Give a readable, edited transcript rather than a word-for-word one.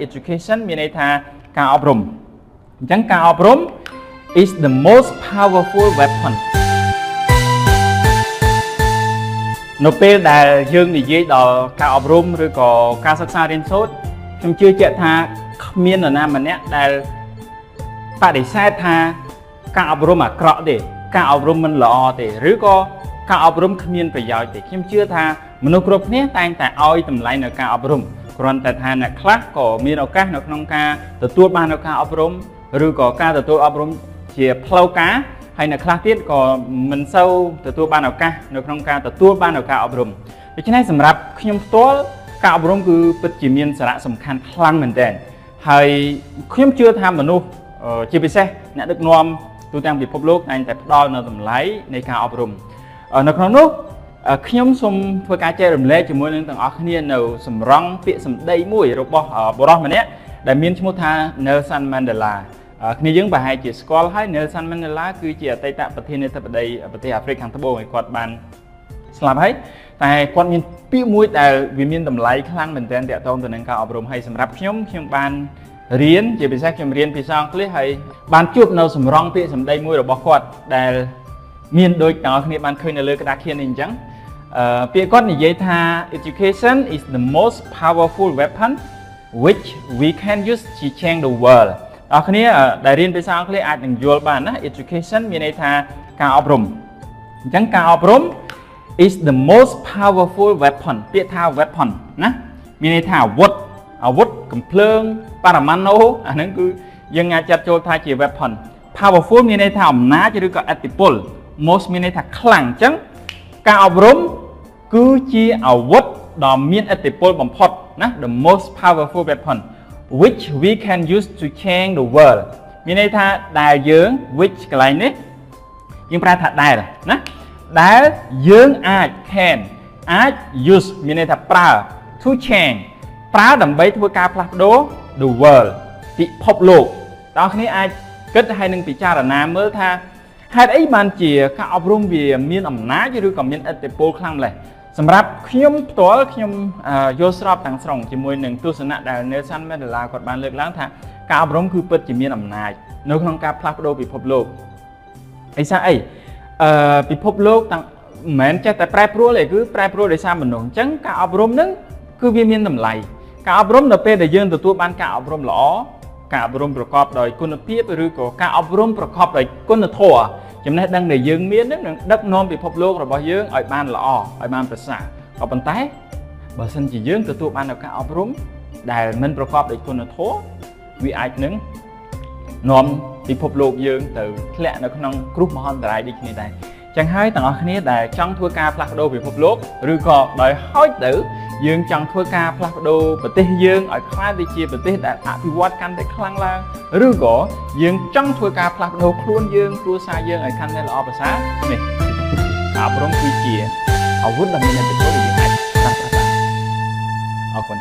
education មានន័យថាការអប់រំអញ្ចឹងការអប់រំ is the most powerful weapon នៅពេលដែលយើងនិយាយដល់ការអប់រំឬក៏ការសិក្សារៀនសូត្រខ្ញុំជឿជាក់ថាគ្មាននរណាម្នាក់ដែលបដិសេធថាការអប់រំអាក្រក់ទេការអប់រំមិនល្អទេឬក៏ការអប់រំគ្មានប្រយោជន៍ទេខ្ញុំជឿថាមនុស្សគ្រប់គ្នាតែងតែឲ្យតម្លៃនៅការអប់រំគ្រាន់តែថាអ្នកខ្លះក៏មានឱកាសនៅក្នុងការទទួលបាននៅការអប់រំឬក៏ការទទួលអប់រំជាផ្លូវការហើយអ្នកខ្លះទៀតក៏មិនសូវទទួលបានឱកាសនៅក្នុងការទទួលបាននៅការអប់រំដូច្នេះសម្រាប់ខ្ញុំផ្ទាល់ការអប់រំគឺពិតជាមានសារៈសំខាន់ខ្លាំងមែនទែនហើយខ្ញុំជឿថាមនុស្សជាពិសេសអ្នកដឹកនាំទូទាំងពិភពលោកតែងតែផ្ដល់នៅតម្លៃនៃការអប់រំនៅក្នុងនោះខ្ញុំសូមធ្វើការចែករំលែកជាមួយនឹងទាំងអស់គ្នានៅសម្រង់ពាក្យសម្ដីមួយរបស់បុរសម្នាក់ដែលមានឈ្មោះថា Nelson Mandela គ្នាយើងប្រហែលជាស្គាល់ហើយ Nelson Mandela គឺជាអតីតប្រធានាធិបតីប្រទេសអាហ្វ្រិកខាងត្បូងហើយគាត់បានស្លាប់ហើយតែគាត់មានពាក្យមួយដែលវាមានតម្លៃខ្លាំងមែនទែនទាក់ទងទៅនឹងការអប់រំហើយសម្រាប់ខ្ញុំបានរៀនជាពិសេសខ្ញុំរៀនភាសាអង់គ្លេសហើយបានជួបនៅសម្រង់ពាក្យសម្ដីមួយរបស់គាត់ដែលមានដូចទាំងអស់គ្នាបានឃើញនៅលើក្តារខៀននេះអញ្ចឹងពាក្យគាត់និយាយថា education is the most powerful weapon which we can use to change the world អ្នកគ្នាដែលរៀនភាសាអង់គ្លេសអាចនឹងយល់បានណា education មានន័យថាការអប់រំអញ្ចឹងការអប់រំ is the most powerful weapon ពាក្យថា weapon ណាមានន័យថាអាវុធកំភ្លើងបរមាណូអាហ្នឹងគឺយើងអាចចាត់ចូលថាជា weapon powerful មានន័យថាអំណាចឬក៏ឥទ្ធិពល most មានន័យថាខ្លាំងអញ្ចឹងការអប់រំគឺជាអាវុធដ៏មានឥទ្ធិពលបំផុតណា the most powerful weapon which we can use to change the world មានន័យថាដែលយើង which កន្លែងនេះយើងប្រើថាដែលណាដែលយើងអាច can អាច use មានន័យថាប្រើ to change ប្រើដើម្បីធ្វើការផ្លាស់ប្ដូរ the world ពិភពលោកបងប្អូនអាចគិតហើយនឹងពិចារណាមើលថាហេតុអីបានជាការអប់រំវាមានអំណាចឬក៏មានឥទ្ធិពលខ្លាំងម្ល៉េះសម្រាប់ខ្ញុំផ្ទាល់ខ្ញុំយល់ស្របទាំងស្រុងជាមួយនឹងទស្សនៈដែល Nelson Mandela គាត់បានលើកឡើងថាការអប់រំគឺពិតជាមានអំណាចនៅក្នុងការផ្លាស់ប្ដូរពិភពលោកអីសាអីពិភពលោកទាំងមិនមែនចេះតែប្រែប្រួលទេគឺប្រែប្រួលដោយសារមនុស្សអញ្ចឹងការអប់រំហ្នឹងគឺវាមានតម្លៃការអប់រំនៅពេលដែលយើងទទួលបានការអប់រំល្អការអប់រំប្រកបដោយគុណភាពឬក៏ការអប់រំប្រកបដោយគុណធម៌ចំណេះដឹងដែលយើងមាននឹងដឹកនាំពិភពលោករបស់យើងឲ្យបានល្អឲ្យបានប្រសើរក៏ប៉ុន្តែបើសិនជាយើងទទួលបាននូវការអប់រំដែលមិនប្រកបដោយគុណធម៌វាអាចនឹងនាំពិភពលោកយើងទៅធ្លាក់នៅក្នុងគ្រោះមហន្តរាយដូចគ្នាដែរចឹងហើយទាំងអស់គ្នាដែលចង់ធ្វើការផ្លាស់ប្ដូរពិភពលោកឬក៏ដោយហោចទៅយើងចង់ធ្វើការផ្លាស់ប្ដូរប្រទេសយើងឲ្យក្លាយទៅជាប្រទេសដែលអភិវឌ្ឍកាន់តែខ្លាំងឡើងឬក៏យើងចង់ធ្វើការផ្លាស់ប្ដូរខ្លួនយើងគ្រួសារយើងឲ្យកាន់តែល្អប្រសើរនេះការអប់រំគឺជាអាវុធដ៏មានឥទ្ធិពលដែលយើងអាចប្រើប្រាស់បានអរគុណ